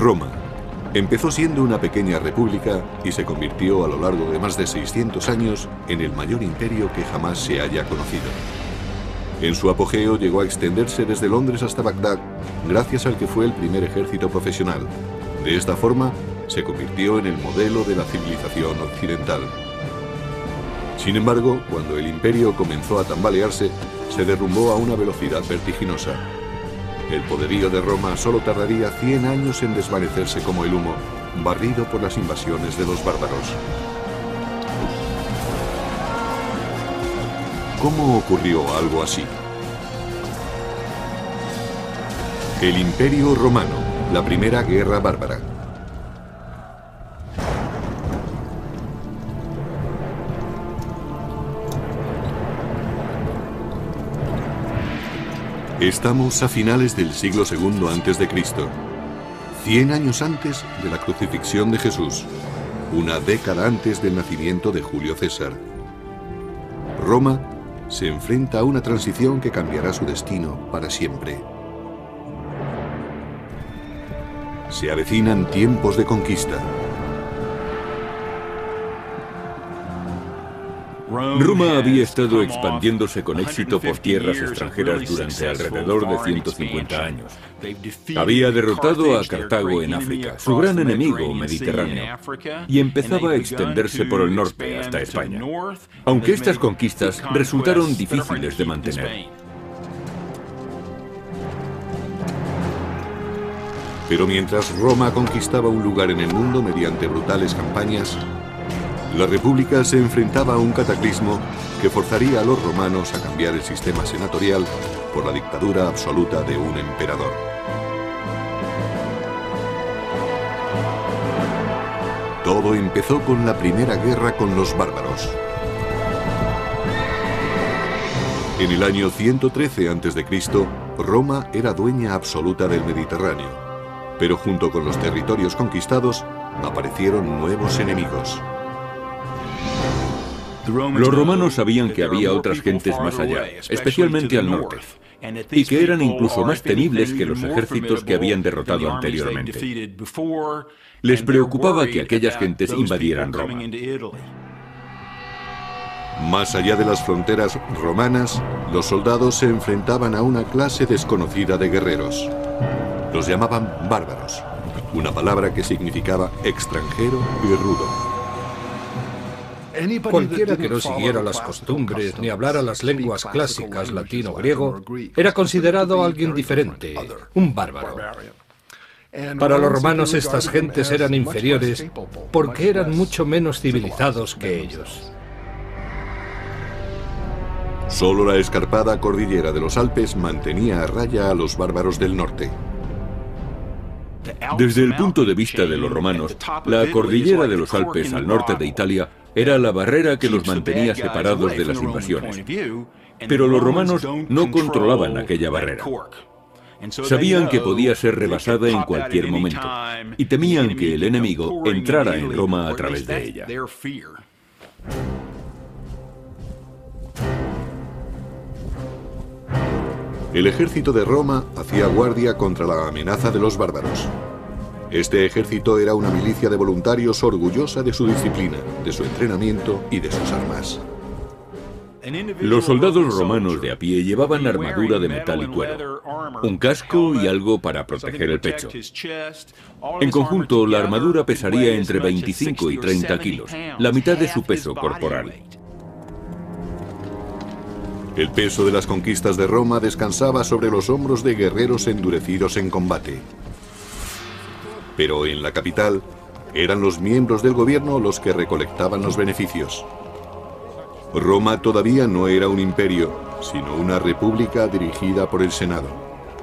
Roma empezó siendo una pequeña república y se convirtió a lo largo de más de 600 años en el mayor imperio que jamás se haya conocido. En su apogeo llegó a extenderse desde Londres hasta Bagdad, gracias al que fue el primer ejército profesional. De esta forma, se convirtió en el modelo de la civilización occidental. Sin embargo, cuando el imperio comenzó a tambalearse, se derrumbó a una velocidad vertiginosa. El poderío de Roma solo tardaría 100 años en desvanecerse como el humo, barrido por las invasiones de los bárbaros. ¿Cómo ocurrió algo así? El Imperio Romano, la primera guerra bárbara. Estamos a finales del siglo II a.C., 100 años antes de la crucifixión de Jesús, una década antes del nacimiento de Julio César. Roma se enfrenta a una transición que cambiará su destino para siempre. Se avecinan tiempos de conquista. Roma había estado expandiéndose con éxito por tierras extranjeras durante alrededor de 150 años. Había derrotado a Cartago en África, su gran enemigo mediterráneo, y empezaba a extenderse por el norte hasta España, aunque estas conquistas resultaron difíciles de mantener. Pero mientras Roma conquistaba un lugar en el mundo mediante brutales campañas, la República se enfrentaba a un cataclismo que forzaría a los romanos a cambiar el sistema senatorial por la dictadura absoluta de un emperador. Todo empezó con la primera guerra con los bárbaros. En el año 113 a.C., Roma era dueña absoluta del Mediterráneo, pero junto con los territorios conquistados aparecieron nuevos enemigos. Los romanos sabían que había otras gentes más allá, especialmente al norte, y que eran incluso más temibles que los ejércitos que habían derrotado anteriormente. Les preocupaba que aquellas gentes invadieran Roma. Más allá de las fronteras romanas, los soldados se enfrentaban a una clase desconocida de guerreros. Los llamaban bárbaros, una palabra que significaba extranjero y rudo. Cualquiera que no siguiera las costumbres ni hablara las lenguas clásicas latino o griego era considerado alguien diferente, un bárbaro. Para los romanos estas gentes eran inferiores porque eran mucho menos civilizados que ellos. Solo la escarpada cordillera de los Alpes mantenía a raya a los bárbaros del norte. Desde el punto de vista de los romanos, la cordillera de los Alpes al norte de Italia era la barrera que los mantenía separados de las invasiones. Pero los romanos no controlaban aquella barrera. Sabían que podía ser rebasada en cualquier momento y temían que el enemigo entrara en Roma a través de ella. El ejército de Roma hacía guardia contra la amenaza de los bárbaros. Este ejército era una milicia de voluntarios orgullosa de su disciplina, de su entrenamiento y de sus armas. Los soldados romanos de a pie llevaban armadura de metal y cuero, un casco y algo para proteger el pecho. En conjunto, la armadura pesaría entre 25 y 30 kilos, la mitad de su peso corporal. El peso de las conquistas de Roma descansaba sobre los hombros de guerreros endurecidos en combate. Pero en la capital, eran los miembros del gobierno los que recolectaban los beneficios. Roma todavía no era un imperio, sino una república dirigida por el Senado.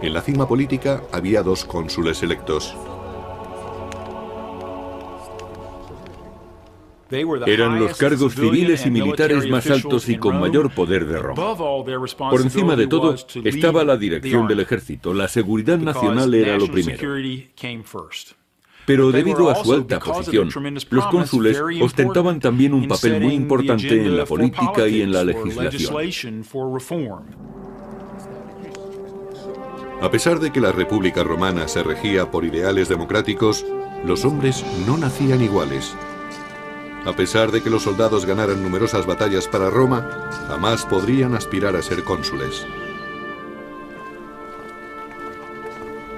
En la cima política había 2 cónsules electos. Eran los cargos civiles y militares más altos y con mayor poder de Roma. Por encima de todo estaba la dirección del ejército. La seguridad nacional era lo primero. Pero debido a su alta posición, los cónsules ostentaban también un papel muy importante en la política y en la legislación. A pesar de que la República Romana se regía por ideales democráticos, los hombres no nacían iguales. A pesar de que los soldados ganaran numerosas batallas para Roma, jamás podrían aspirar a ser cónsules.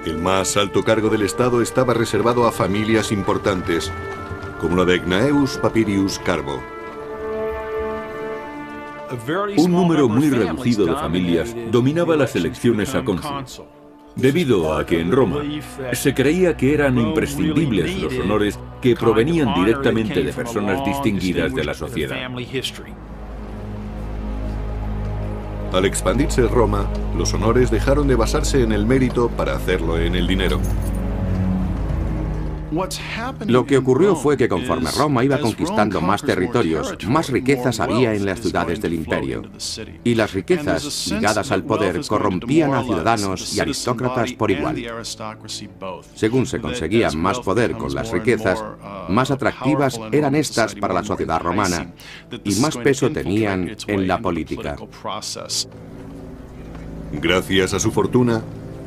El más alto cargo del Estado estaba reservado a familias importantes, como la de Gnaeus Papirius Carbo. Un número muy reducido de familias dominaba las elecciones a cónsul, debido a que en Roma se creía que eran imprescindibles los honores que provenían directamente de personas distinguidas de la sociedad. Al expandirse Roma, los honores dejaron de basarse en el mérito para hacerlo en el dinero. Lo que ocurrió fue que conforme Roma iba conquistando más territorios, más riquezas había en las ciudades del imperio. Y las riquezas ligadas al poder corrompían a ciudadanos y aristócratas por igual. Según se conseguía más poder con las riquezas, más atractivas eran estas para la sociedad romana y más peso tenían en la política. Gracias a su fortuna,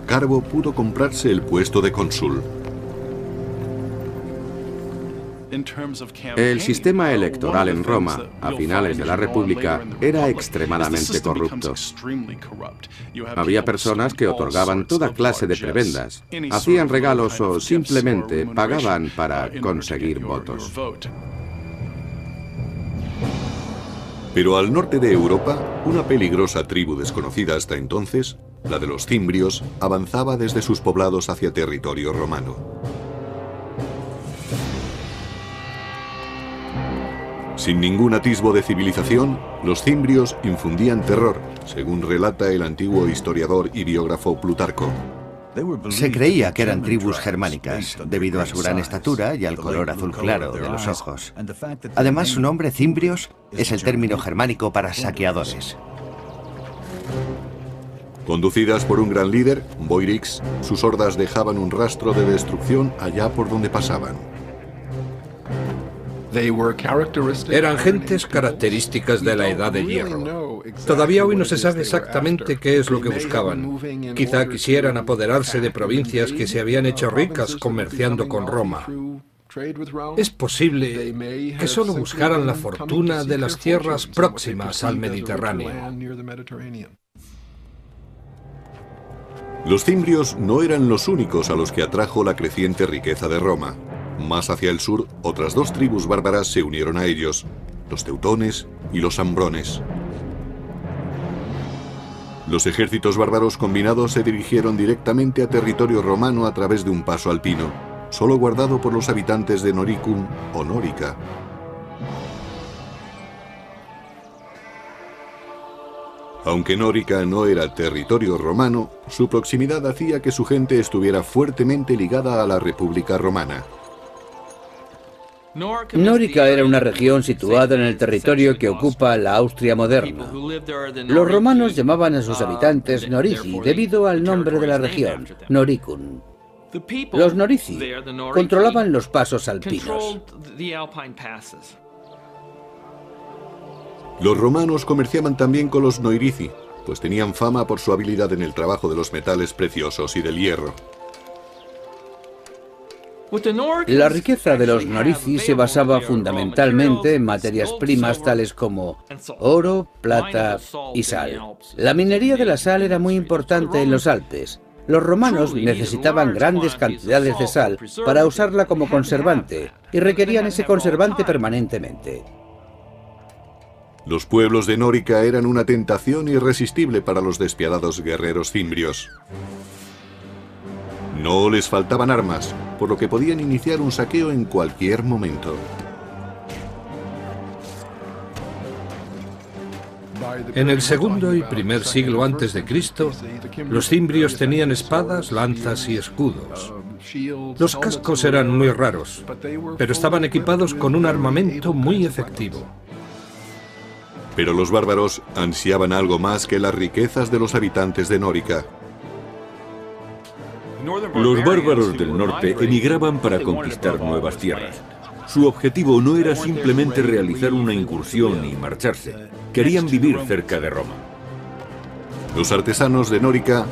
Carbo pudo comprarse el puesto de cónsul. El sistema electoral en Roma, a finales de la República, era extremadamente corrupto. Había personas que otorgaban toda clase de prebendas, hacían regalos o simplemente pagaban para conseguir votos. Pero al norte de Europa, una peligrosa tribu desconocida hasta entonces, la de los cimbrios, avanzaba desde sus poblados hacia territorio romano. Sin ningún atisbo de civilización, los cimbrios infundían terror, según relata el antiguo historiador y biógrafo Plutarco. Se creía que eran tribus germánicas, debido a su gran estatura y al color azul claro de los ojos. Además, su nombre, cimbrios, es el término germánico para saqueadores. Conducidas por un gran líder, Boirix, sus hordas dejaban un rastro de destrucción allá por donde pasaban. Eran gentes características de la Edad de Hierro. Todavía hoy no se sabe exactamente qué es lo que buscaban. Quizá quisieran apoderarse de provincias que se habían hecho ricas comerciando con Roma. Es posible que solo buscaran la fortuna de las tierras próximas al Mediterráneo. Los cimbrios no eran los únicos a los que atrajo la creciente riqueza de Roma. Más hacia el sur, otras dos tribus bárbaras se unieron a ellos, los teutones y los ambrones. Los ejércitos bárbaros combinados se dirigieron directamente a territorio romano a través de un paso alpino, solo guardado por los habitantes de Noricum o Nórica. Aunque Nórica no era territorio romano, su proximidad hacía que su gente estuviera fuertemente ligada a la República Romana. Nórica era una región situada en el territorio que ocupa la Austria moderna. Los romanos llamaban a sus habitantes Norici debido al nombre de la región, Noricum. Los Norici controlaban los pasos alpinos. Los romanos comerciaban también con los Noirici, pues tenían fama por su habilidad en el trabajo de los metales preciosos y del hierro. La riqueza de los Norici se basaba fundamentalmente en materias primas tales como oro, plata y sal. La minería de la sal era muy importante en los Alpes. Los romanos necesitaban grandes cantidades de sal para usarla como conservante y requerían ese conservante permanentemente. Los pueblos de Nórica eran una tentación irresistible para los despiadados guerreros cimbrios. No les faltaban armas, por lo que podían iniciar un saqueo en cualquier momento. En el segundo y primer siglo antes de Cristo, los cimbrios tenían espadas, lanzas y escudos. Los cascos eran muy raros, pero estaban equipados con un armamento muy efectivo. Pero los bárbaros ansiaban algo más que las riquezas de los habitantes de Nórica. Los bárbaros del norte emigraban para conquistar nuevas tierras. Su objetivo no era simplemente realizar una incursión y marcharse. Querían vivir cerca de Roma. Los artesanos de Nórica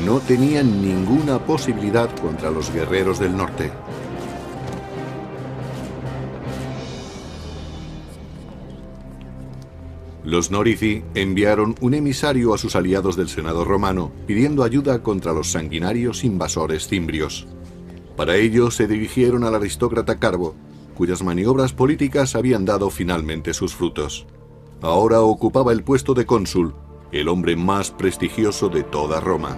no tenían ninguna posibilidad contra los guerreros del norte. Los Norici enviaron un emisario a sus aliados del Senado romano pidiendo ayuda contra los sanguinarios invasores cimbrios. Para ello se dirigieron al aristócrata Carbo, cuyas maniobras políticas habían dado finalmente sus frutos. Ahora ocupaba el puesto de cónsul, el hombre más prestigioso de toda Roma.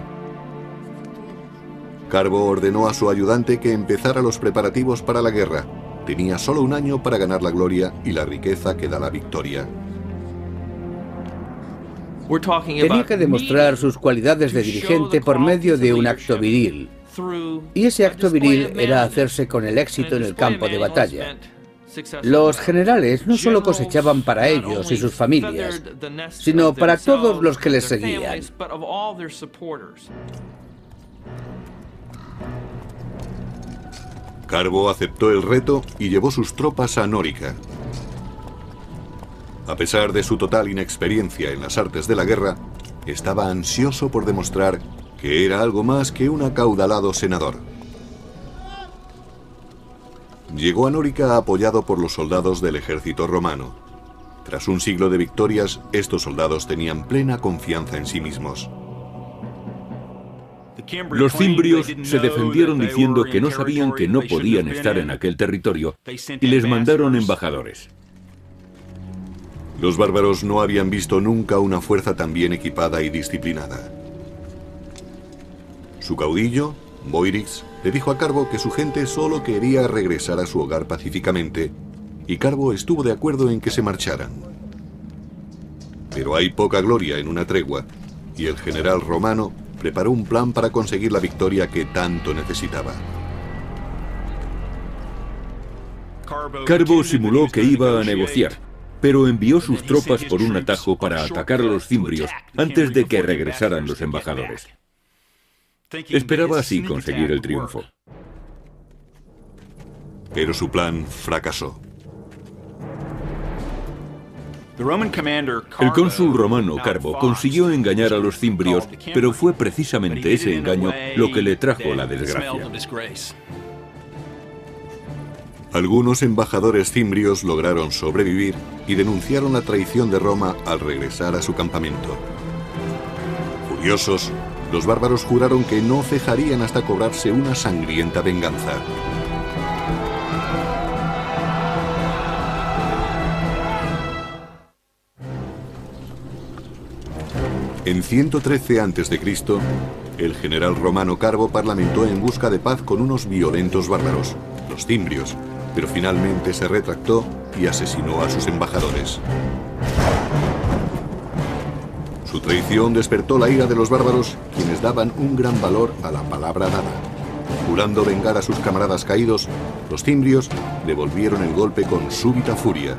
Carbo ordenó a su ayudante que empezara los preparativos para la guerra. Tenía solo un año para ganar la gloria y la riqueza que da la victoria. Tenía que demostrar sus cualidades de dirigente por medio de un acto viril. Y ese acto viril era hacerse con el éxito en el campo de batalla. Los generales no solo cosechaban para ellos y sus familias, sino para todos los que les seguían. Carbo aceptó el reto y llevó sus tropas a Nórica. A pesar de su total inexperiencia en las artes de la guerra, estaba ansioso por demostrar que era algo más que un acaudalado senador. Llegó a Nórica apoyado por los soldados del ejército romano. Tras un siglo de victorias, estos soldados tenían plena confianza en sí mismos. Los cimbrios se defendieron diciendo que no sabían que no podían estar en aquel territorio y les mandaron embajadores. Los bárbaros no habían visto nunca una fuerza tan bien equipada y disciplinada. Su caudillo, Boirix, le dijo a Carbo que su gente solo quería regresar a su hogar pacíficamente, y Carbo estuvo de acuerdo en que se marcharan. Pero hay poca gloria en una tregua, y el general romano preparó un plan para conseguir la victoria que tanto necesitaba. Carbo simuló que iba a negociar, pero envió sus tropas por un atajo para atacar a los cimbrios antes de que regresaran los embajadores. Esperaba así conseguir el triunfo. Pero su plan fracasó. El cónsul romano Carbo consiguió engañar a los cimbrios, pero fue precisamente ese engaño lo que le trajo la desgracia. Algunos embajadores cimbrios lograron sobrevivir y denunciaron la traición de Roma al regresar a su campamento. Furiosos, los bárbaros juraron que no cejarían hasta cobrarse una sangrienta venganza. En 113 a.C., el general romano Carbo parlamentó en busca de paz con unos violentos bárbaros, los cimbrios, pero finalmente se retractó y asesinó a sus embajadores. Su traición despertó la ira de los bárbaros, quienes daban un gran valor a la palabra dada. Jurando vengar a sus camaradas caídos, los cimbrios devolvieron el golpe con súbita furia.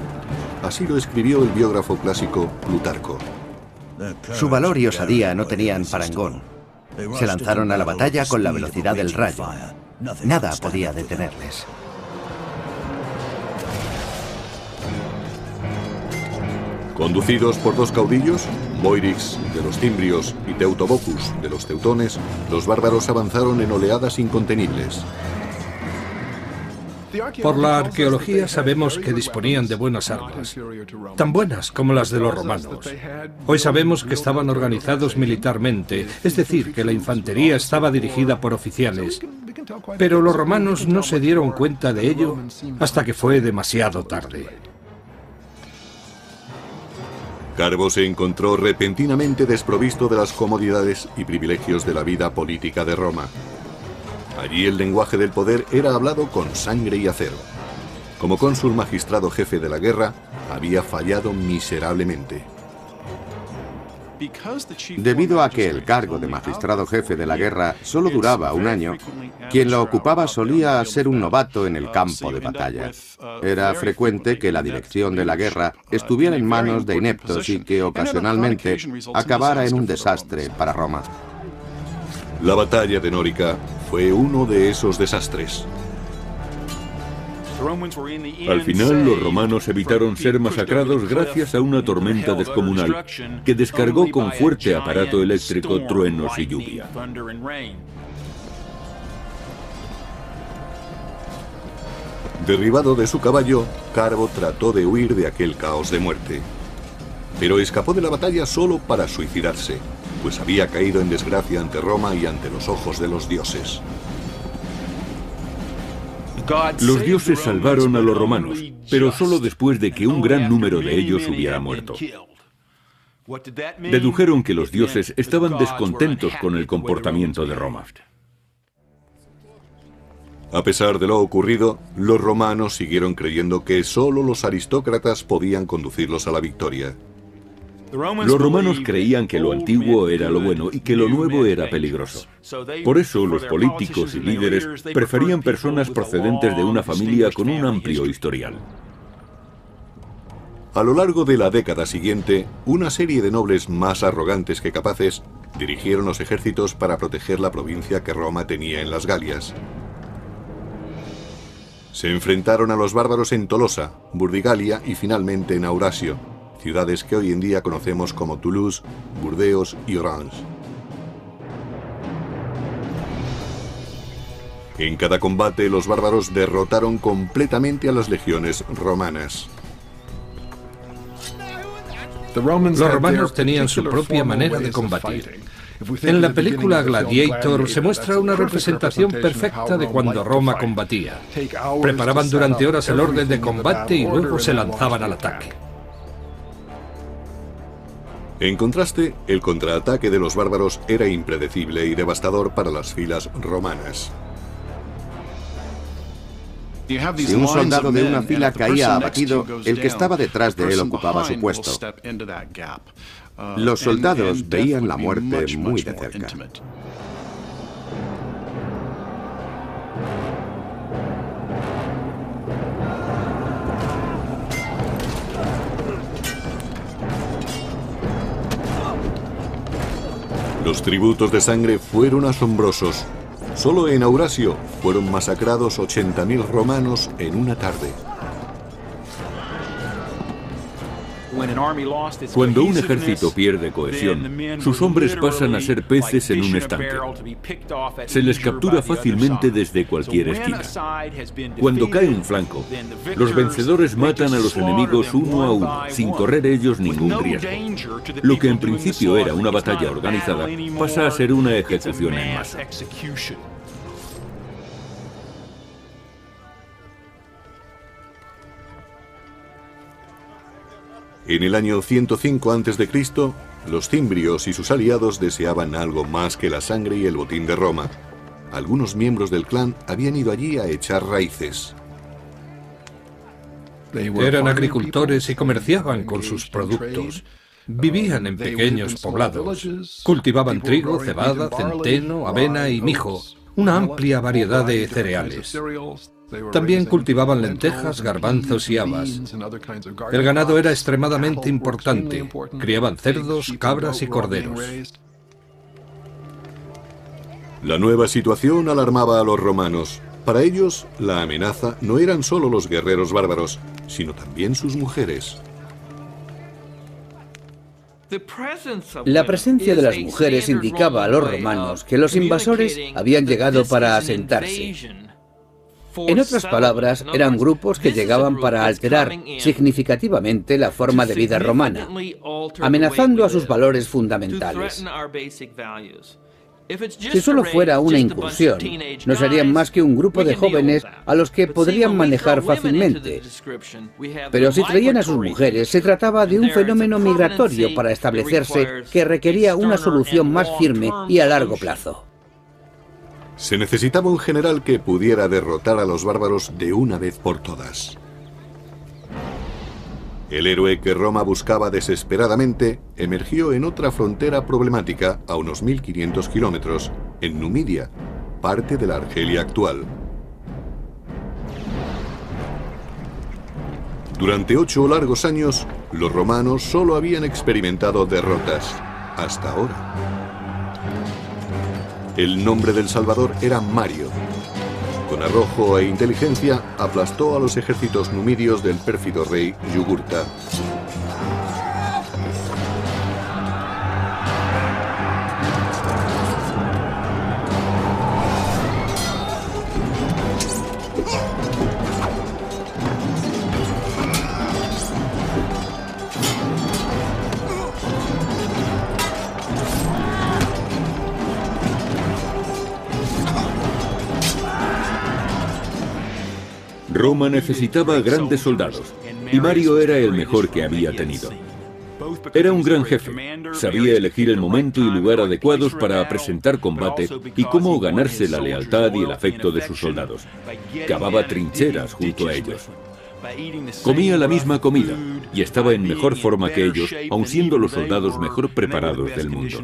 Así lo escribió el biógrafo clásico Plutarco. Su valor y osadía no tenían parangón. Se lanzaron a la batalla con la velocidad del rayo. Nada podía detenerles. Conducidos por dos caudillos, Boirix de los cimbrios y Teutobocus de los teutones, los bárbaros avanzaron en oleadas incontenibles. Por la arqueología sabemos que disponían de buenas armas, tan buenas como las de los romanos. Hoy sabemos que estaban organizados militarmente, es decir, que la infantería estaba dirigida por oficiales, pero los romanos no se dieron cuenta de ello hasta que fue demasiado tarde. Carbo se encontró repentinamente desprovisto de las comodidades y privilegios de la vida política de Roma. Allí el lenguaje del poder era hablado con sangre y acero. Como cónsul magistrado jefe de la guerra, había fallado miserablemente. Debido a que el cargo de magistrado jefe de la guerra solo duraba un año, quien lo ocupaba solía ser un novato en el campo de batalla. Era frecuente que la dirección de la guerra estuviera en manos de ineptos y que ocasionalmente acabara en un desastre para Roma. La batalla de Nórica fue uno de esos desastres. Al final, los romanos evitaron ser masacrados gracias a una tormenta descomunal que descargó con fuerte aparato eléctrico truenos y lluvia. Derribado de su caballo, Carbo trató de huir de aquel caos de muerte. Pero escapó de la batalla solo para suicidarse, pues había caído en desgracia ante Roma y ante los ojos de los dioses. Los dioses salvaron a los romanos, pero solo después de que un gran número de ellos hubiera muerto. Dedujeron que los dioses estaban descontentos con el comportamiento de Roma. A pesar de lo ocurrido, los romanos siguieron creyendo que solo los aristócratas podían conducirlos a la victoria. Los romanos creían que lo antiguo era lo bueno y que lo nuevo era peligroso. Por eso los políticos y líderes preferían personas procedentes de una familia con un amplio historial. A lo largo de la década siguiente, una serie de nobles más arrogantes que capaces dirigieron los ejércitos para proteger la provincia que Roma tenía en las Galias. Se enfrentaron a los bárbaros en Tolosa, Burdigalia y finalmente en Aurasio, ciudades que hoy en día conocemos como Toulouse, Burdeos y Orange. En cada combate, los bárbaros derrotaron completamente a las legiones romanas. Los romanos tenían su propia manera de combatir. En la película Gladiator se muestra una representación perfecta de cuando Roma combatía. Preparaban durante horas el orden de combate y luego se lanzaban al ataque. En contraste, el contraataque de los bárbaros era impredecible y devastador para las filas romanas. Si un soldado de una fila caía abatido, el que estaba detrás de él ocupaba su puesto. Los soldados veían la muerte muy de cerca. Los tributos de sangre fueron asombrosos. Solo en Aurasio fueron masacrados 80.000 romanos en una tarde. Cuando un ejército pierde cohesión, sus hombres pasan a ser peces en un estanque. Se les captura fácilmente desde cualquier esquina. Cuando cae un flanco, los vencedores matan a los enemigos uno a uno, sin correr ellos ningún riesgo. Lo que en principio era una batalla organizada pasa a ser una ejecución en masa. En el año 105 a.C., los cimbrios y sus aliados deseaban algo más que la sangre y el botín de Roma. Algunos miembros del clan habían ido allí a echar raíces. Eran agricultores y comerciaban con sus productos. Vivían en pequeños poblados. Cultivaban trigo, cebada, centeno, avena y mijo, una amplia variedad de cereales. También cultivaban lentejas, garbanzos y habas. El ganado era extremadamente importante. Criaban cerdos, cabras y corderos. La nueva situación alarmaba a los romanos. Para ellos, la amenaza no eran solo los guerreros bárbaros, sino también sus mujeres. La presencia de las mujeres indicaba a los romanos que los invasores habían llegado para asentarse. En otras palabras, eran grupos que llegaban para alterar significativamente la forma de vida romana, amenazando a sus valores fundamentales. Si solo fuera una incursión, no serían más que un grupo de jóvenes a los que podrían manejar fácilmente. Pero si traían a sus mujeres, se trataba de un fenómeno migratorio para establecerse que requería una solución más firme y a largo plazo. Se necesitaba un general que pudiera derrotar a los bárbaros de una vez por todas. El héroe que Roma buscaba desesperadamente emergió en otra frontera problemática a unos 1500 kilómetros, en Numidia, parte de la Argelia actual. Durante 8 largos años, los romanos solo habían experimentado derrotas, hasta ahora. El nombre del Salvador era Mario. Con arrojo e inteligencia aplastó a los ejércitos numidios del pérfido rey Yugurta. Roma necesitaba grandes soldados, y Mario era el mejor que había tenido. Era un gran jefe, sabía elegir el momento y lugar adecuados para presentar combate y cómo ganarse la lealtad y el afecto de sus soldados. Cavaba trincheras junto a ellos. Comía la misma comida y estaba en mejor forma que ellos, aun siendo los soldados mejor preparados del mundo.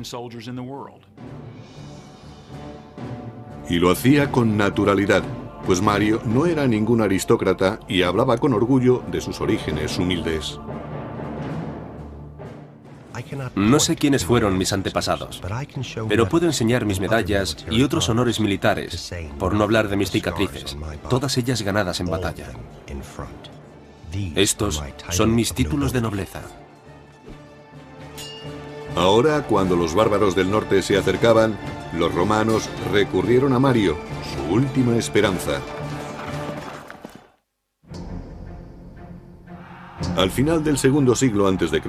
Y lo hacía con naturalidad, pues Mario no era ningún aristócrata y hablaba con orgullo de sus orígenes humildes. No sé quiénes fueron mis antepasados, pero puedo enseñar mis medallas y otros honores militares, por no hablar de mis cicatrices, todas ellas ganadas en batalla. Estos son mis títulos de nobleza. Ahora, cuando los bárbaros del norte se acercaban, los romanos recurrieron a Mario, su última esperanza. Al final del segundo siglo a.C.,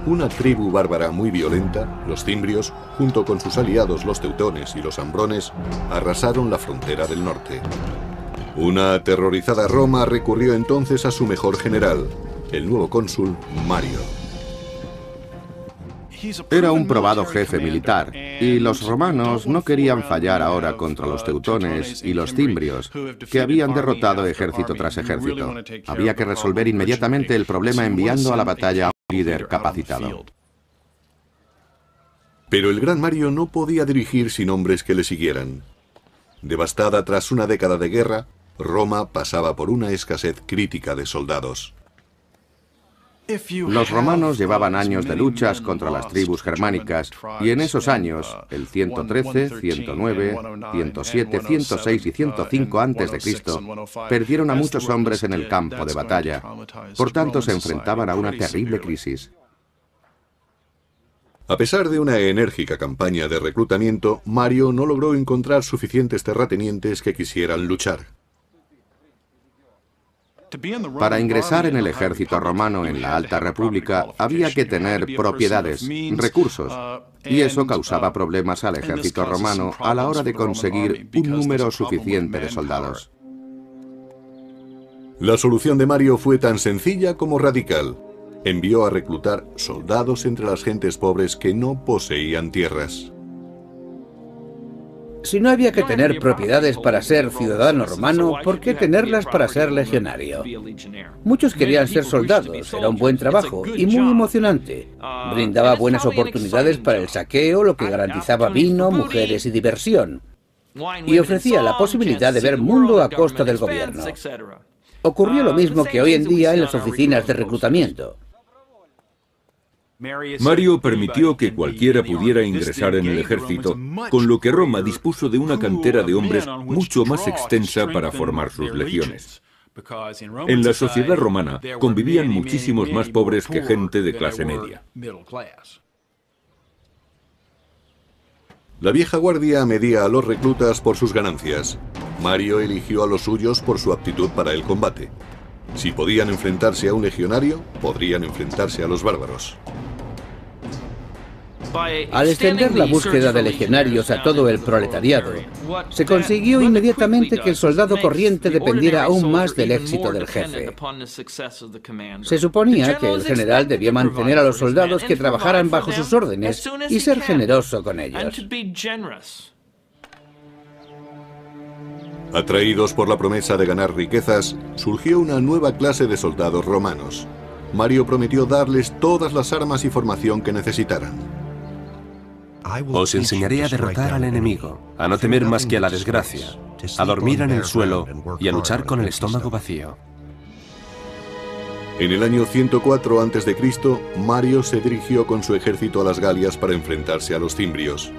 una tribu bárbara muy violenta, los cimbrios, junto con sus aliados los teutones y los ambrones, arrasaron la frontera del norte. Una aterrorizada Roma recurrió entonces a su mejor general, el nuevo cónsul Mario. Era un probado jefe militar, y los romanos no querían fallar ahora contra los teutones y los cimbrios, que habían derrotado ejército tras ejército. Había que resolver inmediatamente el problema enviando a la batalla a un líder capacitado. Pero el gran Mario no podía dirigir sin hombres que le siguieran. Devastada tras una década de guerra, Roma pasaba por una escasez crítica de soldados. Los romanos llevaban años de luchas contra las tribus germánicas, y en esos años, el 113, 109, 107, 106 y 105 a.C., perdieron a muchos hombres en el campo de batalla. Por tanto, se enfrentaban a una terrible crisis. A pesar de una enérgica campaña de reclutamiento, Mario no logró encontrar suficientes terratenientes que quisieran luchar. Para ingresar en el ejército romano en la Alta República había que tener propiedades, recursos, y eso causaba problemas al ejército romano a la hora de conseguir un número suficiente de soldados. La solución de Mario fue tan sencilla como radical. Envió a reclutar soldados entre las gentes pobres que no poseían tierras. Si no había que tener propiedades para ser ciudadano romano, ¿por qué tenerlas para ser legionario? Muchos querían ser soldados, era un buen trabajo y muy emocionante. Brindaba buenas oportunidades para el saqueo, lo que garantizaba vino, mujeres y diversión. Y ofrecía la posibilidad de ver mundo a costa del gobierno. Ocurrió lo mismo que hoy en día en las oficinas de reclutamiento. Mario permitió que cualquiera pudiera ingresar en el ejército, con lo que Roma dispuso de una cantera de hombres mucho más extensa para formar sus legiones. En la sociedad romana convivían muchísimos más pobres que gente de clase media. La vieja guardia medía a los reclutas por sus ganancias. Mario eligió a los suyos por su aptitud para el combate. Si podían enfrentarse a un legionario, podrían enfrentarse a los bárbaros. Al extender la búsqueda de legionarios a todo el proletariado, se consiguió inmediatamente que el soldado corriente dependiera aún más del éxito del jefe. Se suponía que el general debía mantener a los soldados que trabajaran bajo sus órdenes y ser generoso con ellos. Atraídos por la promesa de ganar riquezas, surgió una nueva clase de soldados romanos. Mario prometió darles todas las armas y formación que necesitaran. Os enseñaré a derrotar al enemigo, a no temer más que a la desgracia, a dormir en el suelo y a luchar con el estómago vacío. En el año 104 a.C., Mario se dirigió con su ejército a las Galias para enfrentarse a los cimbrios.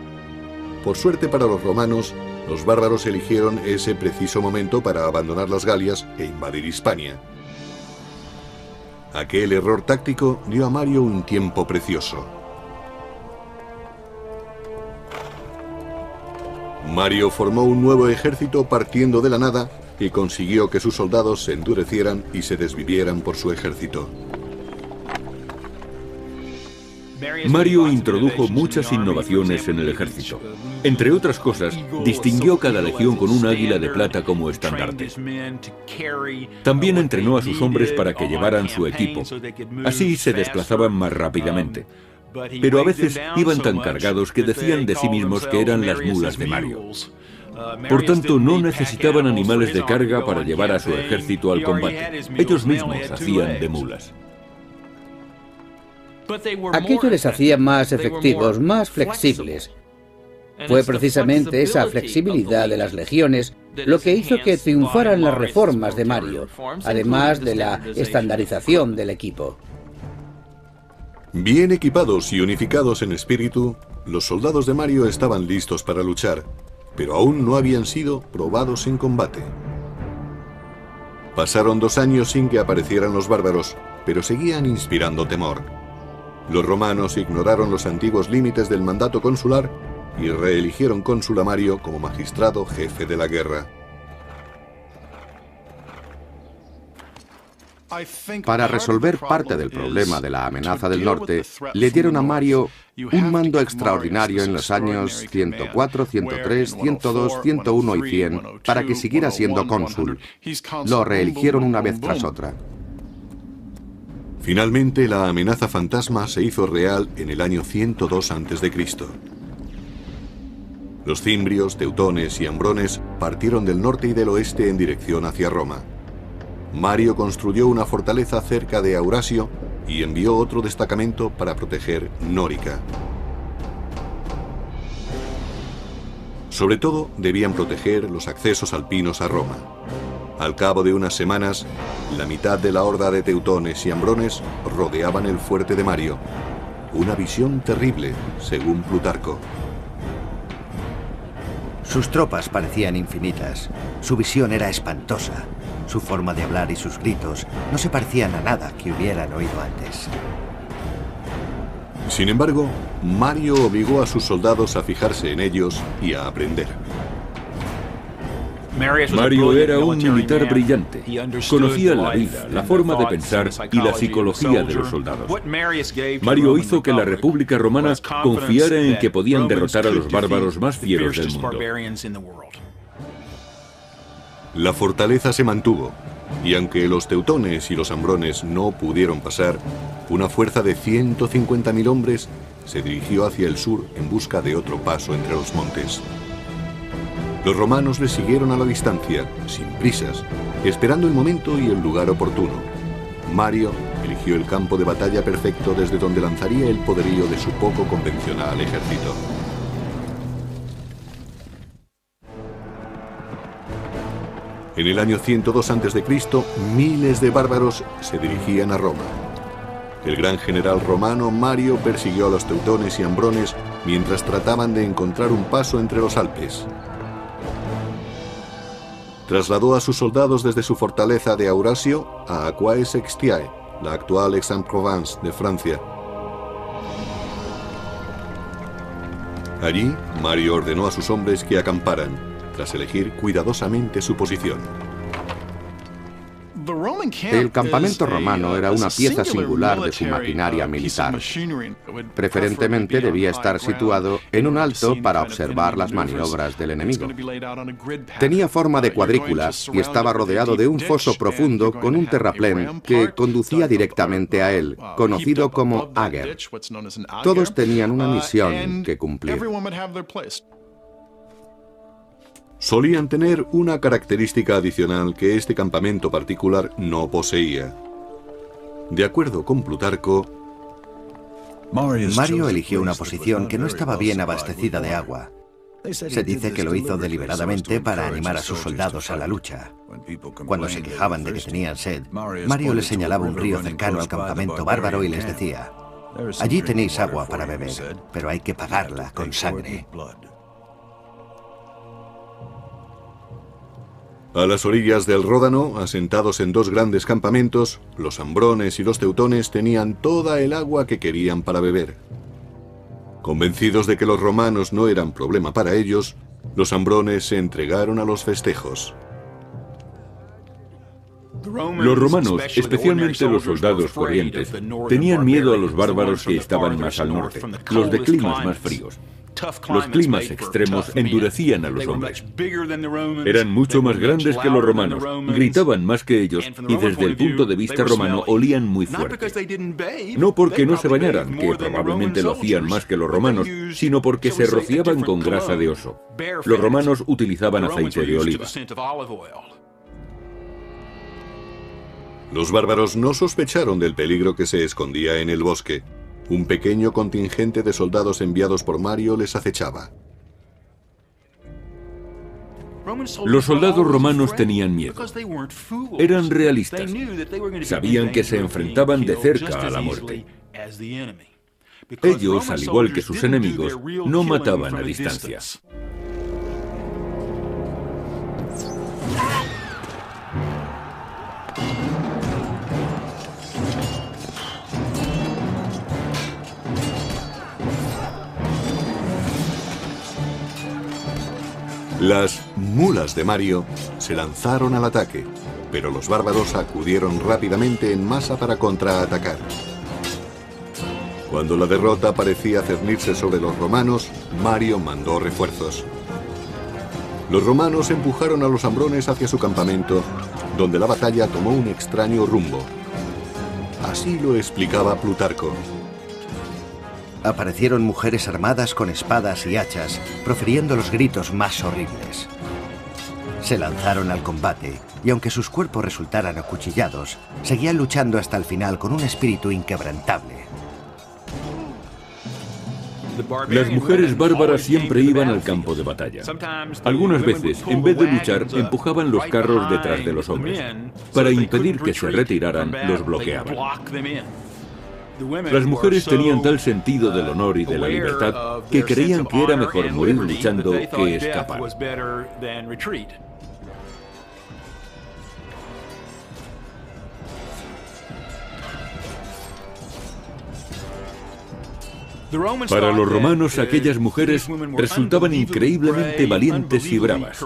Por suerte para los romanos, los bárbaros eligieron ese preciso momento para abandonar las Galias e invadir Hispania. Aquel error táctico dio a Mario un tiempo precioso. Mario formó un nuevo ejército partiendo de la nada y consiguió que sus soldados se endurecieran y se desvivieran por su ejército. Mario introdujo muchas innovaciones en el ejército. Entre otras cosas, distinguió cada legión con un águila de plata como estandarte. También entrenó a sus hombres para que llevaran su equipo. Así se desplazaban más rápidamente. Pero a veces iban tan cargados que decían de sí mismos que eran las mulas de Mario. Por tanto, no necesitaban animales de carga para llevar a su ejército al combate. Ellos mismos hacían de mulas. Aquello les hacía más efectivos, más flexibles. Fue precisamente esa flexibilidad de las legiones lo que hizo que triunfaran las reformas de Mario, además de la estandarización del equipo. Bien equipados y unificados en espíritu, los soldados de Mario estaban listos para luchar, pero aún no habían sido probados en combate. Pasaron 2 años sin que aparecieran los bárbaros, pero seguían inspirando temor. Los romanos ignoraron los antiguos límites del mandato consular y reeligieron cónsul a Mario como magistrado jefe de la guerra. Para resolver parte del problema de la amenaza del norte, le dieron a Mario un mando extraordinario en los años 104, 103, 102, 101 y 100 para que siguiera siendo cónsul. Lo reeligieron una vez tras otra. Finalmente, la amenaza fantasma se hizo real en el año 102 a.C. Los cimbrios, teutones y ambrones partieron del norte y del oeste en dirección hacia Roma. Mario construyó una fortaleza cerca de Aurasio y envió otro destacamento para proteger Nórica. Sobre todo, debían proteger los accesos alpinos a Roma. Al cabo de unas semanas, la mitad de la horda de teutones y ambrones rodeaban el fuerte de Mario. Una visión terrible, según Plutarco. Sus tropas parecían infinitas. Su visión era espantosa. Su forma de hablar y sus gritos no se parecían a nada que hubieran oído antes. Sin embargo, Mario obligó a sus soldados a fijarse en ellos y a aprender. Mario era un militar brillante. Conocía la vida, la forma de pensar y la psicología de los soldados. Mario hizo que la República Romana confiara en que podían derrotar a los bárbaros más fieros del mundo. La fortaleza se mantuvo, y aunque los teutones y los ambrones no pudieron pasar, una fuerza de 150.000 hombres se dirigió hacia el sur en busca de otro paso entre los montes. Los romanos le siguieron a la distancia, sin prisas, esperando el momento y el lugar oportuno. Mario eligió el campo de batalla perfecto desde donde lanzaría el poderío de su poco convencional ejército. En el año 102 a.C., miles de bárbaros se dirigían a Roma. El gran general romano Mario persiguió a los teutones y ambrones mientras trataban de encontrar un paso entre los Alpes. Trasladó a sus soldados desde su fortaleza de Aurasio a Aquae-Sextiae, la actual Aix-en-Provence de Francia. Allí, Mario ordenó a sus hombres que acamparan, tras elegir cuidadosamente su posición. El campamento romano era una pieza singular de su maquinaria militar. Preferentemente debía estar situado en un alto para observar las maniobras del enemigo. Tenía forma de cuadrícula y estaba rodeado de un foso profundo con un terraplén que conducía directamente a él, conocido como Ager. Todos tenían una misión que cumplir. Solían tener una característica adicional que este campamento particular no poseía. De acuerdo con Plutarco, Mario eligió una posición que no estaba bien abastecida de agua. Se dice que lo hizo deliberadamente para animar a sus soldados a la lucha. Cuando se quejaban de que tenían sed, Mario les señalaba un río cercano al campamento bárbaro y les decía: allí tenéis agua para beber, pero hay que pagarla con sangre. A las orillas del Ródano, asentados en dos grandes campamentos, los ambrones y los teutones tenían toda el agua que querían para beber. Convencidos de que los romanos no eran problema para ellos, los ambrones se entregaron a los festejos. Los romanos, especialmente los soldados corrientes, tenían miedo a los bárbaros que estaban más al norte, los de climas más fríos. Los climas extremos endurecían a los hombres. Eran mucho más grandes que los romanos, gritaban más que ellos y desde el punto de vista romano olían muy fuerte. No porque no se bañaran, que probablemente lo hacían más que los romanos, sino porque se rociaban con grasa de oso. Los romanos utilizaban aceite de oliva. Los bárbaros no sospecharon del peligro que se escondía en el bosque. Un pequeño contingente de soldados enviados por Mario les acechaba. Los soldados romanos tenían miedo. Eran realistas. Sabían que se enfrentaban de cerca a la muerte. Ellos, al igual que sus enemigos, no mataban a distancia. Las mulas de Mario se lanzaron al ataque, pero los bárbaros acudieron rápidamente en masa para contraatacar. Cuando la derrota parecía cernirse sobre los romanos, Mario mandó refuerzos. Los romanos empujaron a los ambrones hacia su campamento, donde la batalla tomó un extraño rumbo. Así lo explicaba Plutarco. Aparecieron mujeres armadas con espadas y hachas, profiriendo los gritos más horribles. Se lanzaron al combate, y aunque sus cuerpos resultaran acuchillados, seguían luchando hasta el final con un espíritu inquebrantable. Las mujeres bárbaras siempre iban al campo de batalla. Algunas veces, en vez de luchar, empujaban los carros detrás de los hombres. Para impedir que se retiraran, los bloqueaban. Las mujeres tenían tal sentido del honor y de la libertad que creían que era mejor morir luchando que escapar. Para los romanos, aquellas mujeres resultaban increíblemente valientes y bravas.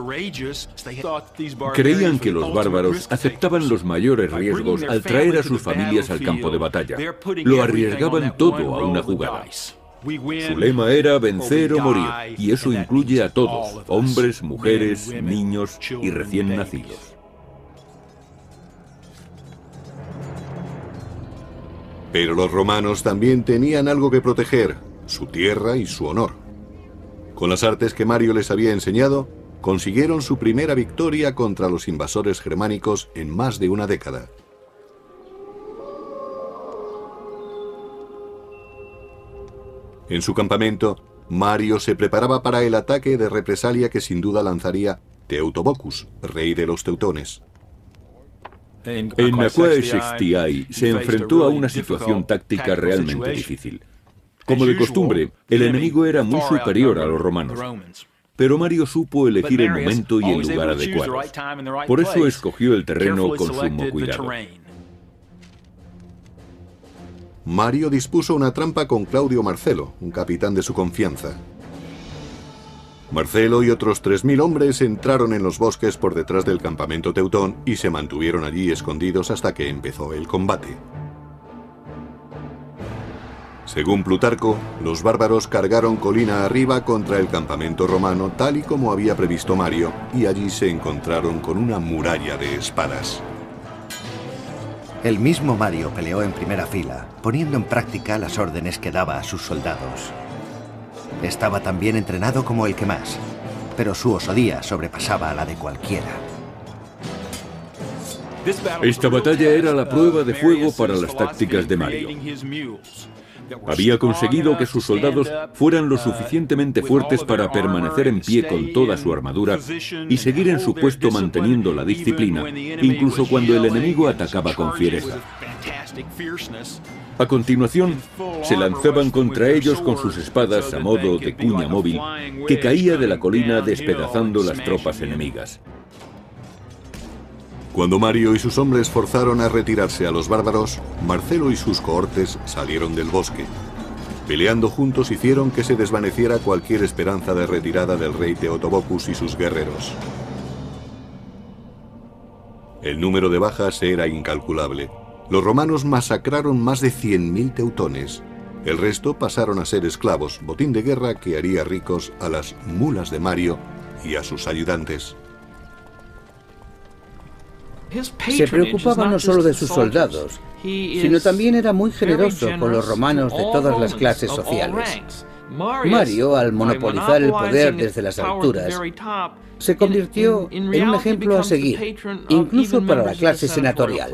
Creían que los bárbaros aceptaban los mayores riesgos al traer a sus familias al campo de batalla. Lo arriesgaban todo a una jugada. Su lema era vencer o morir, y eso incluye a todos, hombres, mujeres, niños y recién nacidos. Pero los romanos también tenían algo que proteger, su tierra y su honor. Con las artes que Mario les había enseñado, consiguieron su primera victoria contra los invasores germánicos en más de una década. En su campamento, Mario se preparaba para el ataque de represalia que sin duda lanzaría Teutobochus, rey de los teutones. En Aquae Sextiae se enfrentó a una situación táctica realmente difícil. Como de costumbre, el enemigo era muy superior a los romanos, pero Mario supo elegir el momento y el lugar adecuados. Por eso escogió el terreno con sumo cuidado. Mario dispuso una trampa con Claudio Marcelo, un capitán de su confianza. Marcelo y otros 3000 hombres entraron en los bosques por detrás del campamento teutón y se mantuvieron allí escondidos hasta que empezó el combate. Según Plutarco, los bárbaros cargaron colina arriba contra el campamento romano tal y como había previsto Mario, y allí se encontraron con una muralla de espadas. El mismo Mario peleó en primera fila, poniendo en práctica las órdenes que daba a sus soldados. Estaba tan bien entrenado como el que más, pero su osadía sobrepasaba a la de cualquiera. Esta batalla era la prueba de fuego para las tácticas de Mario. Había conseguido que sus soldados fueran lo suficientemente fuertes para permanecer en pie con toda su armadura y seguir en su puesto manteniendo la disciplina, incluso cuando el enemigo atacaba con fiereza. A continuación, se lanzaban contra ellos con sus espadas a modo de cuña móvil que caía de la colina despedazando las tropas enemigas. Cuando Mario y sus hombres forzaron a retirarse a los bárbaros, Marcelo y sus cohortes salieron del bosque. Peleando juntos hicieron que se desvaneciera cualquier esperanza de retirada del rey Teotobocus y sus guerreros. El número de bajas era incalculable. Los romanos masacraron más de 100.000 teutones. El resto pasaron a ser esclavos, botín de guerra que haría ricos a las mulas de Mario y a sus ayudantes. Se preocupaba no solo de sus soldados, sino también era muy generoso con los romanos de todas las clases sociales. Mario, al monopolizar el poder desde las alturas, se convirtió en un ejemplo a seguir, incluso para la clase senatorial.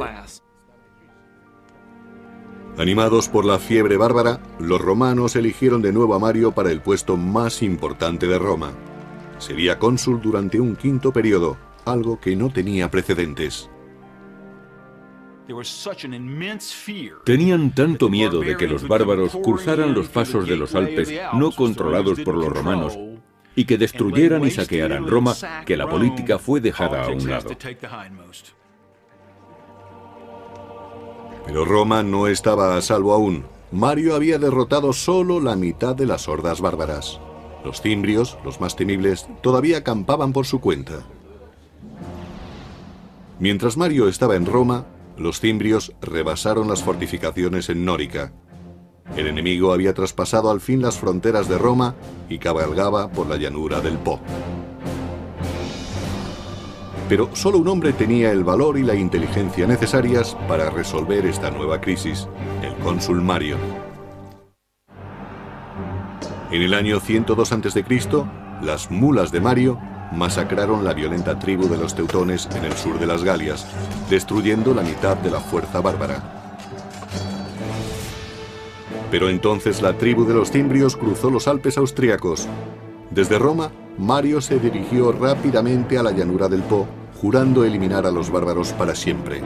Animados por la fiebre bárbara, los romanos eligieron de nuevo a Mario para el puesto más importante de Roma. Sería cónsul durante un quinto periodo, algo que no tenía precedentes. Tenían tanto miedo de que los bárbaros cruzaran los pasos de los Alpes no controlados por los romanos y que destruyeran y saquearan Roma, que la política fue dejada a un lado. Pero Roma no estaba a salvo aún. Mario había derrotado solo la mitad de las hordas bárbaras. Los cimbrios, los más temibles, todavía acampaban por su cuenta. Mientras Mario estaba en Roma, los cimbrios rebasaron las fortificaciones en Nórica. El enemigo había traspasado al fin las fronteras de Roma y cabalgaba por la llanura del Po. Pero solo un hombre tenía el valor y la inteligencia necesarias para resolver esta nueva crisis, el cónsul Mario. En el año 102 a.C., las mulas de Mario masacraron la violenta tribu de los teutones en el sur de las Galias, destruyendo la mitad de la fuerza bárbara. Pero entonces la tribu de los cimbrios cruzó los Alpes austríacos. Desde Roma, Mario se dirigió rápidamente a la llanura del Po, jurando eliminar a los bárbaros para siempre.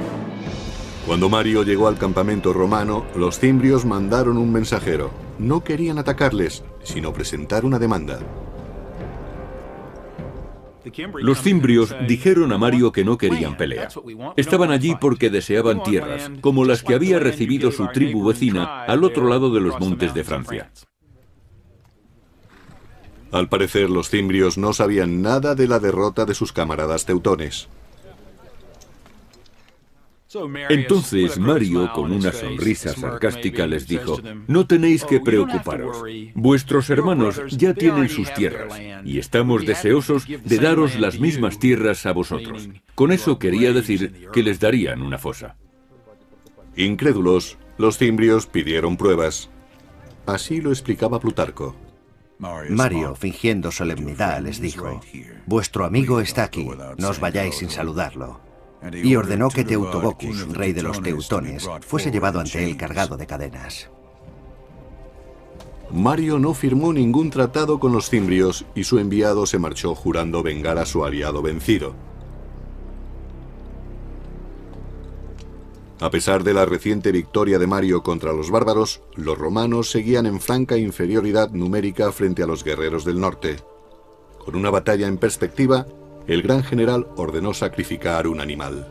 Cuando Mario llegó al campamento romano, los cimbrios mandaron un mensajero. No querían atacarles, sino presentar una demanda. Los cimbrios dijeron a Mario que no querían pelea. Estaban allí porque deseaban tierras, como las que había recibido su tribu vecina al otro lado de los montes de Francia. Al parecer, los cimbrios no sabían nada de la derrota de sus camaradas teutones. Entonces Mario, con una sonrisa sarcástica, les dijo: no tenéis que preocuparos. Vuestros hermanos ya tienen sus tierras, y estamos deseosos de daros las mismas tierras a vosotros. Con eso quería decir que les darían una fosa. Incrédulos, los cimbrios pidieron pruebas. Así lo explicaba Plutarco. Mario, fingiendo solemnidad, les dijo: vuestro amigo está aquí, no os vayáis sin saludarlo. Y ordenó que Teutobocus, rey de los teutones, fuese llevado ante él cargado de cadenas. Mario no firmó ningún tratado con los cimbrios y su enviado se marchó jurando vengar a su aliado vencido. A pesar de la reciente victoria de Mario contra los bárbaros, los romanos seguían en franca inferioridad numérica frente a los guerreros del norte. Con una batalla en perspectiva, el gran general ordenó sacrificar un animal.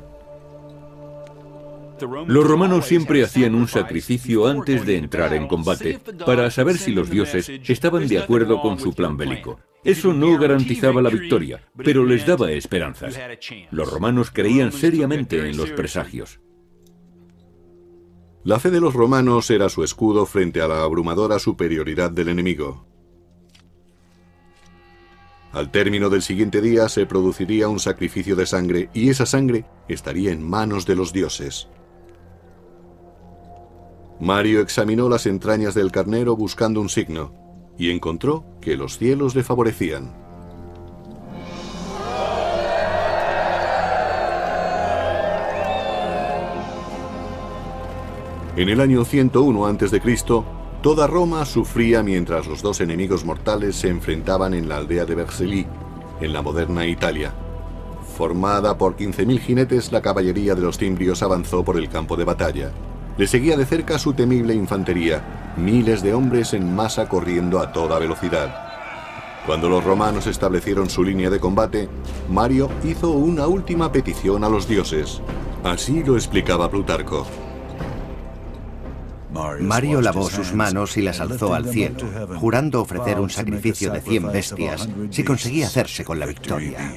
Los romanos siempre hacían un sacrificio antes de entrar en combate, para saber si los dioses estaban de acuerdo con su plan bélico. Eso no garantizaba la victoria, pero les daba esperanzas. Los romanos creían seriamente en los presagios. La fe de los romanos era su escudo frente a la abrumadora superioridad del enemigo. Al término del siguiente día se produciría un sacrificio de sangre y esa sangre estaría en manos de los dioses. Mario examinó las entrañas del carnero buscando un signo y encontró que los cielos le favorecían. En el año 101 a.C., toda Roma sufría mientras los dos enemigos mortales se enfrentaban en la aldea de Vercelli, en la moderna Italia. Formada por 15.000 jinetes, la caballería de los cimbrios avanzó por el campo de batalla. Le seguía de cerca su temible infantería, miles de hombres en masa corriendo a toda velocidad. Cuando los romanos establecieron su línea de combate, Mario hizo una última petición a los dioses. Así lo explicaba Plutarco. Mario lavó sus manos y las alzó al cielo, jurando ofrecer un sacrificio de 100 bestias si conseguía hacerse con la victoria.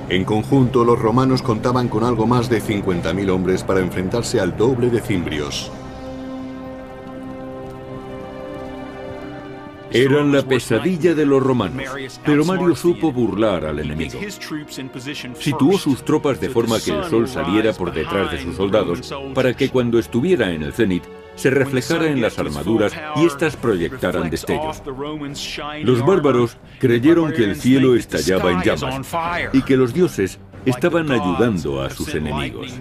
En conjunto, los romanos contaban con algo más de 50.000 hombres para enfrentarse al doble de cimbrios. Eran la pesadilla de los romanos, pero Mario supo burlar al enemigo. Situó sus tropas de forma que el sol saliera por detrás de sus soldados, para que cuando estuviera en el cenit, se reflejara en las armaduras y éstas proyectaran destellos. Los bárbaros creyeron que el cielo estallaba en llamas y que los dioses estaban ayudando a sus enemigos.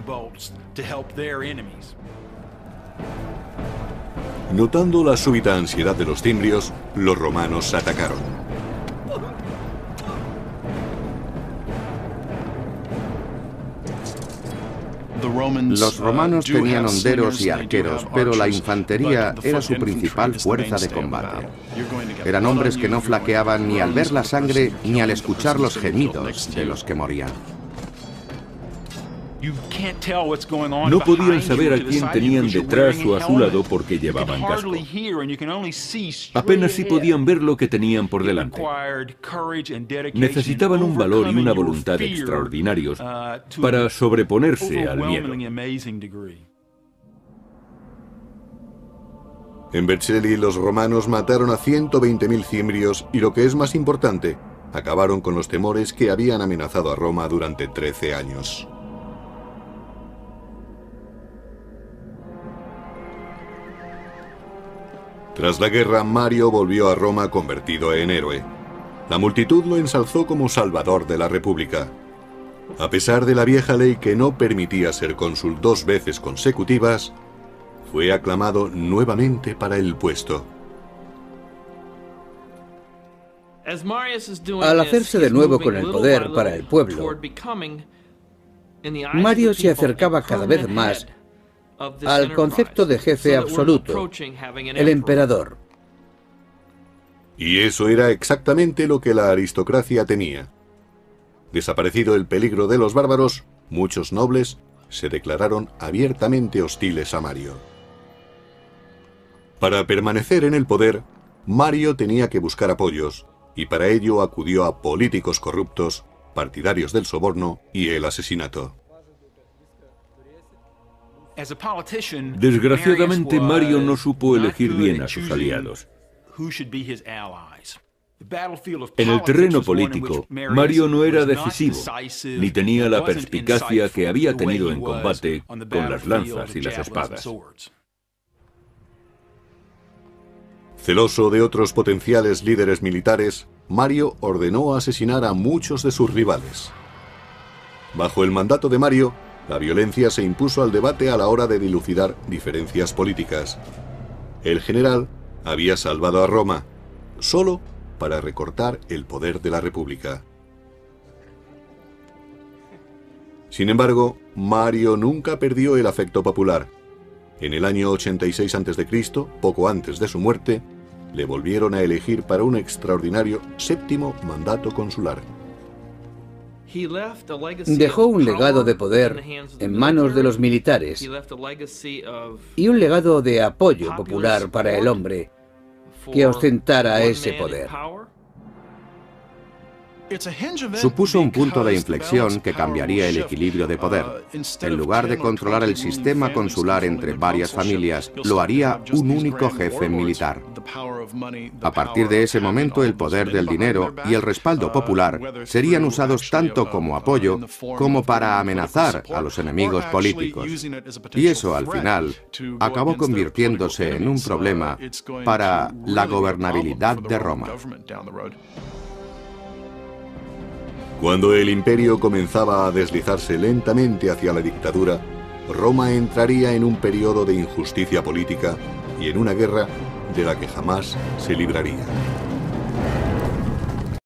Notando la súbita ansiedad de los cimbrios, los romanos atacaron. Los romanos tenían honderos y arqueros, pero la infantería era su principal fuerza de combate. Eran hombres que no flaqueaban ni al ver la sangre ni al escuchar los gemidos de los que morían. No podían saber a quién tenían detrás o a su lado porque llevaban casco. Apenas sí podían ver lo que tenían por delante. Necesitaban un valor y una voluntad extraordinarios para sobreponerse al miedo. En Vercelli, los romanos mataron a 120.000 cimbrios y, lo que es más importante, acabaron con los temores que habían amenazado a Roma durante 13 años. Tras la guerra, Mario volvió a Roma convertido en héroe. La multitud lo ensalzó como salvador de la República. A pesar de la vieja ley que no permitía ser cónsul 2 veces consecutivas, fue aclamado nuevamente para el puesto. Al hacerse de nuevo con el poder para el pueblo, Mario se acercaba cada vez más al concepto de jefe absoluto, el emperador. Y eso era exactamente lo que la aristocracia temía. Desaparecido el peligro de los bárbaros, muchos nobles se declararon abiertamente hostiles a Mario. Para permanecer en el poder, Mario tenía que buscar apoyos, y para ello acudió a políticos corruptos, partidarios del soborno y el asesinato. Desgraciadamente, Mario no supo elegir bien a sus aliados. En el terreno político, Mario no era decisivo, ni tenía la perspicacia que había tenido en combate con las lanzas y las espadas. Celoso de otros potenciales líderes militares, Mario ordenó asesinar a muchos de sus rivales. Bajo el mandato de Mario, la violencia se impuso al debate a la hora de dilucidar diferencias políticas. El general había salvado a Roma, solo para recortar el poder de la República. Sin embargo, Mario nunca perdió el afecto popular. En el año 86 a.C., poco antes de su muerte, le volvieron a elegir para un extraordinario 7º mandato consular. Dejó un legado de poder en manos de los militares y un legado de apoyo popular para el hombre que ostentara ese poder. Supuso un punto de inflexión que cambiaría el equilibrio de poder. En lugar de controlar el sistema consular entre varias familias, lo haría un único jefe militar. A partir de ese momento, el poder del dinero y el respaldo popular serían usados tanto como apoyo como para amenazar a los enemigos políticos. Y eso, al final, acabó convirtiéndose en un problema para la gobernabilidad de Roma. Cuando el imperio comenzaba a deslizarse lentamente hacia la dictadura, Roma entraría en un periodo de injusticia política y en una guerra de la que jamás se libraría.